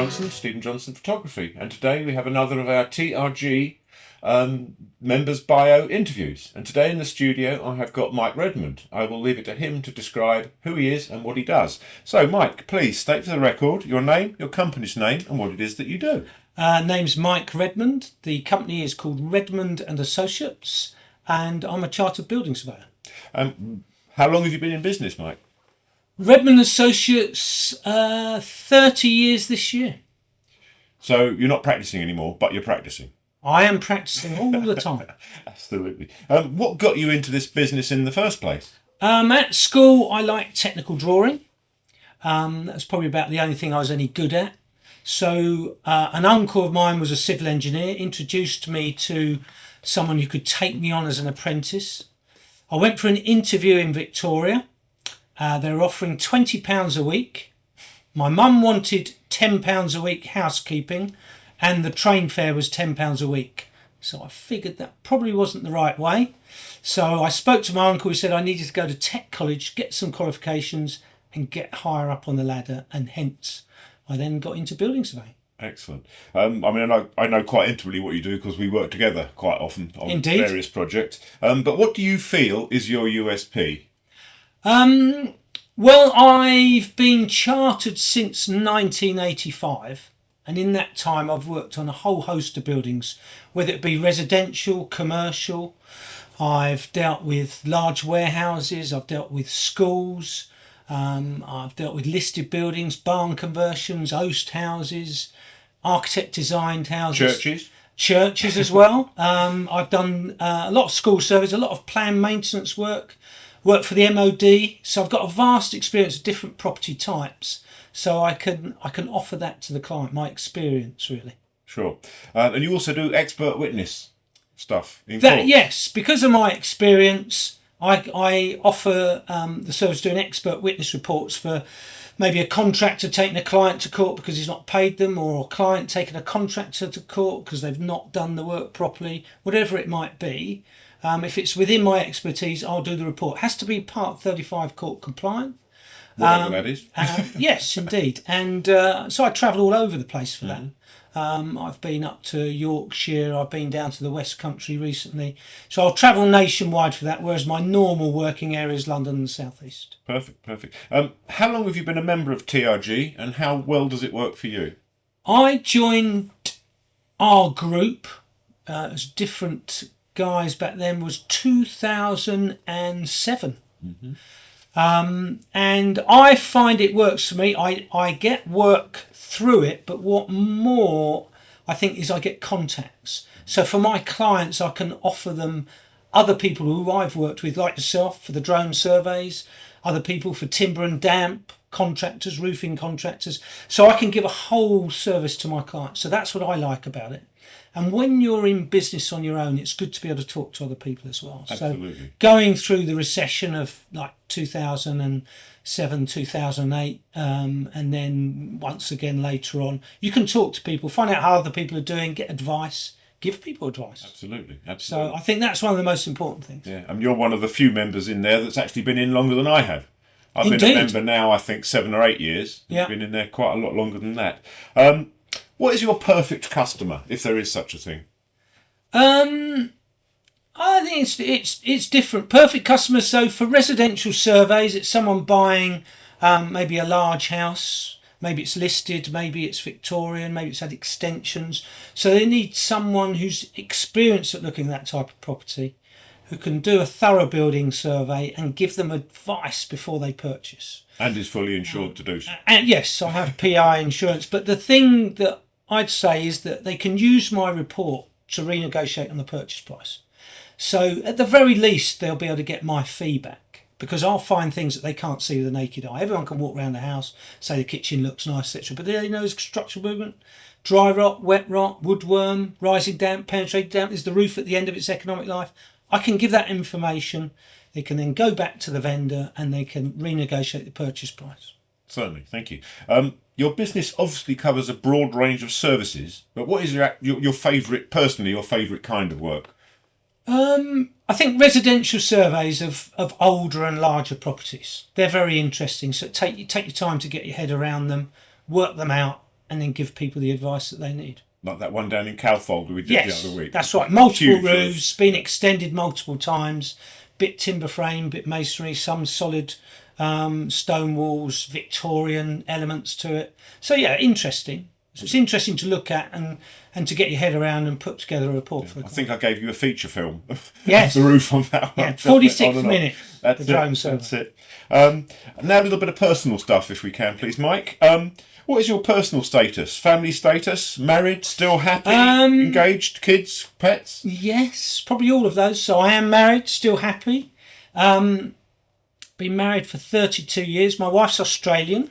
Johnson, Stephen Johnson Photography, and today we have another of our TRG members' bio interviews. And today in the studio I have got Mike Redmond. I will leave it to him to describe who he is and what he does. So Mike, please state for the record your name, your company's name, and what it is that you do. Name's Mike Redmond. The company is called Redmond and Associates, and I'm a chartered building surveyor. How long have you been in business, Mike? Redmond Associates, 30 years this year. So you're not practicing anymore, but you're practicing. I am practicing all the time. Absolutely. What got you into this business in the first place? At school, I liked technical drawing. That's probably about the only thing I was any good at. So an uncle of mine was a civil engineer, introduced me to someone who could take me on as an apprentice. I went for an interview in Victoria. They were offering £20 a week. My mum wanted £10 a week housekeeping, and the train fare was £10 a week. So I figured that probably wasn't the right way. So I spoke to my uncle, who said I needed to go to tech college, get some qualifications and get higher up on the ladder, and hence I then got into building surveying. Excellent. I know quite intimately what you do because we work together quite often on Indeed. Various projects. But what do you feel is your USP? Well, I've been chartered since 1985, and in that time I've worked on a whole host of buildings, whether it be residential, commercial. I've dealt with large warehouses, I've dealt with schools, I've dealt with listed buildings, barn conversions, oast houses, architect designed houses. Churches as well. I've done a lot of school service, a lot of planned maintenance work for the MOD. So I've got a vast experience of different property types. So I can offer that to the client, my experience really. Sure. And you also do expert witness stuff in court. Yes, because of my experience, I offer the service doing expert witness reports for maybe a contractor taking a client to court because he's not paid them, or a client taking a contractor to court because they've not done the work properly, whatever it might be. If it's within my expertise, I'll do the report. It has to be Part 35 court compliant. Whatever that is. Yes, indeed. And so I travel all over the place for that. I've been up to Yorkshire, I've been down to the West Country recently. So I'll travel nationwide for that, whereas my normal working area is London and the South East. Perfect. How long have you been a member of TRG and how well does it work for you? I joined our group as different guys back then, was 2007. And I find it works for me. I get work through it, but what more I think is I get contacts. So for my clients, I can offer them other people who I've worked with, like yourself, for the drone surveys, other people for timber and damp contractors, roofing contractors. So I can give a whole service to my clients. So that's what I like about it. And when you're in business on your own, it's good to be able to talk to other people as well. Absolutely. So going through the recession of like 2007, 2008, and then once again later on, you can talk to people, find out how other people are doing, get advice, give people advice. Absolutely. So I think that's one of the most important things. Yeah, and you're one of the few members in there that's actually been in longer than I have. I've Indeed. been a member now, I think, 7 or 8 years. Yeah. I've been in there quite a lot longer than that. What is your perfect customer, if there is such a thing? I think it's different. Perfect customer. So for residential surveys, it's someone buying maybe a large house. Maybe it's listed. Maybe it's Victorian. Maybe it's had extensions. So they need someone who's experienced at looking at that type of property, who can do a thorough building survey and give them advice before they purchase. And is fully insured to do so. And yes, I have PI insurance. But the thing that I'd say is that they can use my report to renegotiate on the purchase price. So at the very least, they'll be able to get my feedback, because I'll find things that they can't see with the naked eye. Everyone can walk around the house, say the kitchen looks nice, etc. But they know there's structural movement, dry rot, wet rot, woodworm, rising damp, penetrating damp. Is the roof at the end of its economic life? I can give that information. They can then go back to the vendor and they can renegotiate the purchase price. Certainly, thank you. Your business obviously covers a broad range of services, but what is your favourite, personally, your favourite kind of work? I think residential surveys of older and larger properties, they're very interesting. So take your time to get your head around them, work them out, and then give people the advice that they need. Like that one down in Calfolder we did Yes, the other week. that's right. Multiple Huge roofs, been extended multiple times, bit timber frame, bit masonry, some solid stone walls, Victorian elements to it. So yeah, interesting. So it's interesting to look at and to get your head around and put together a report for the I think I gave you a feature film. Yes. The roof on that one. Yeah, 46 minutes. That's the drone survey. That's it. Now a little bit of personal stuff, if we can, please, Mike. What is your personal status? Family status? Married? Still happy? Engaged? Kids? Pets? Yes, probably all of those. So I am married, still happy. Been married for 32 years. My wife's Australian.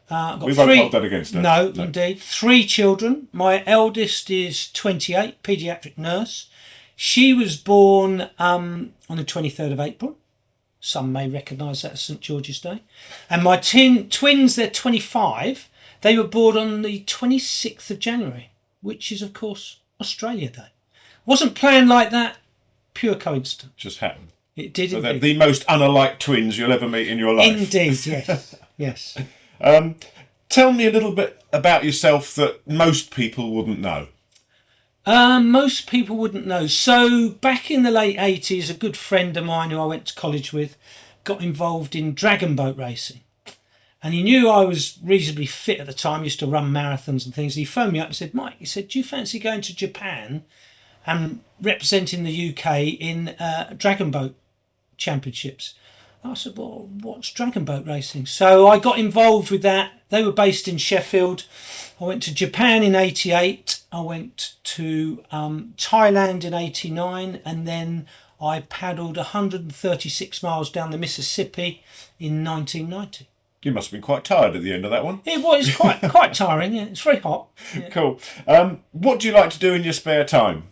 Got We won't hold that against her. No, indeed. 3 children. My eldest is 28, paediatric nurse. She was born on the 23rd of April. Some may recognise that as St George's Day. And my twins, they're 25. They were born on the 26th of January, which is, of course, Australia Day. Wasn't planned like that. Pure coincidence. Just happened. It did So indeed. they're the most unalike twins you'll ever meet in your life. Indeed, yes. Yes. Tell me a little bit about yourself that most people wouldn't know. Most people wouldn't know. So back in the late 80s, a good friend of mine who I went to college with got involved in dragon boat racing. And he knew I was reasonably fit at the time, used to run marathons and things. He phoned me up and said, Mike, he said, do you fancy going to Japan and representing the UK in dragon boat championships? I said, well, what's dragon boat racing? So I got involved with that. They were based in Sheffield. I went to Japan in 88. I went to Thailand in 89. And then I paddled 136 miles down the Mississippi in 1990. You must have been quite tired at the end of that one. It was quite tiring. Yeah. It's very hot. Yeah. Cool. What do you like to do in your spare time?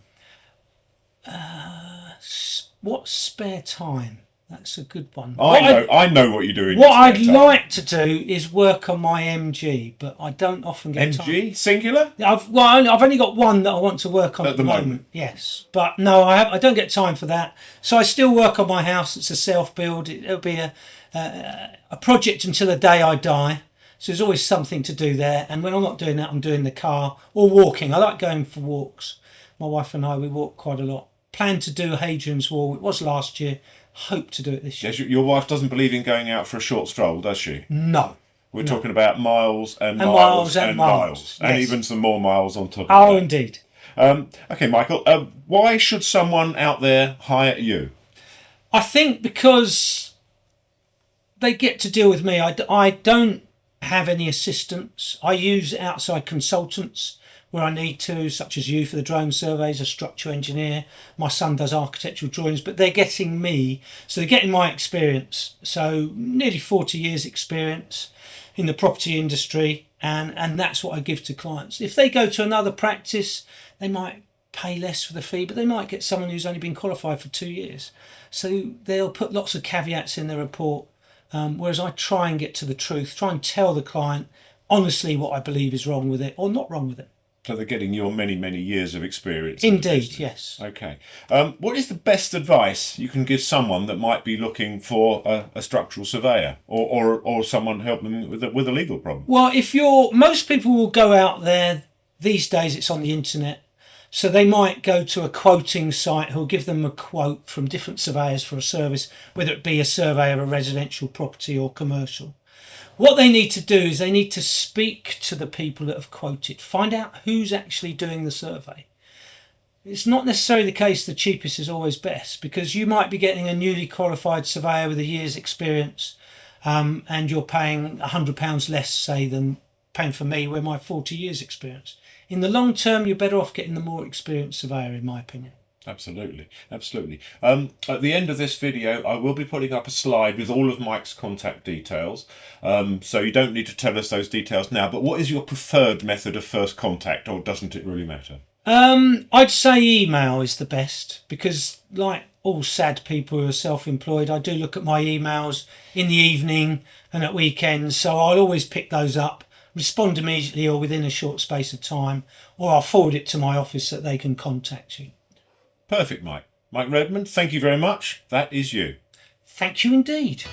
What spare time? That's a good one. I know what you do in What your I'd spare time. like to do is work on my MG, but I don't often get time. MG? Singular? I've only got one that I want to work on at the moment. Yes, but no, I don't get time for that. So I still work on my house. It's a self-build. It'll be a project until the day I die. So there's always something to do there. And when I'm not doing that, I'm doing the car or walking. I like going for walks. My wife and I, we walk quite a lot. Plan to do Hadrian's Wall. It was last year. Hope to do it this year. Yes, your wife doesn't believe in going out for a short stroll, does she? No. We're talking about miles and miles miles and miles. And Yes. even some more miles on top of Oh, that. indeed. Okay, Michael, why should someone out there hire you? I think because they get to deal with me. I don't have any assistants. I use outside consultants where I need to, such as you for the drone surveys, a structural engineer. My son does architectural drawings, but they're getting me. So they're getting my experience. So nearly 40 years experience in the property industry. And that's what I give to clients. If they go to another practice, they might pay less for the fee, but they might get someone who's only been qualified for 2 years. So they'll put lots of caveats in their report. Whereas I try and get to the truth, try and tell the client honestly what I believe is wrong with it or not wrong with it. So they're getting your many, many years of experience. Indeed, yes. Okay. What is the best advice you can give someone that might be looking for a structural surveyor or someone helping them with a legal problem? Well, most people will go out there, these days it's on the internet, so they might go to a quoting site who'll give them a quote from different surveyors for a service, whether it be a survey of a residential property or commercial. What they need to do is they need to speak to the people that have quoted, find out who's actually doing the survey. It's not necessarily the case the cheapest is always best, because you might be getting a newly qualified surveyor with a year's experience and you're paying £100 less, say, than paying for me with my 40 years experience. In the long term, you're better off getting the more experienced surveyor, in my opinion. Absolutely, absolutely. At the end of this video, I will be putting up a slide with all of Mike's contact details. So you don't need to tell us those details now, but what is your preferred method of first contact, or doesn't it really matter? I'd say email is the best, because like all sad people who are self-employed, I do look at my emails in the evening and at weekends, so I'll always pick those up, respond immediately or within a short space of time, or I'll forward it to my office so that they can contact you. Perfect, Mike. Mike Redmond, thank you very much. That is you. Thank you indeed.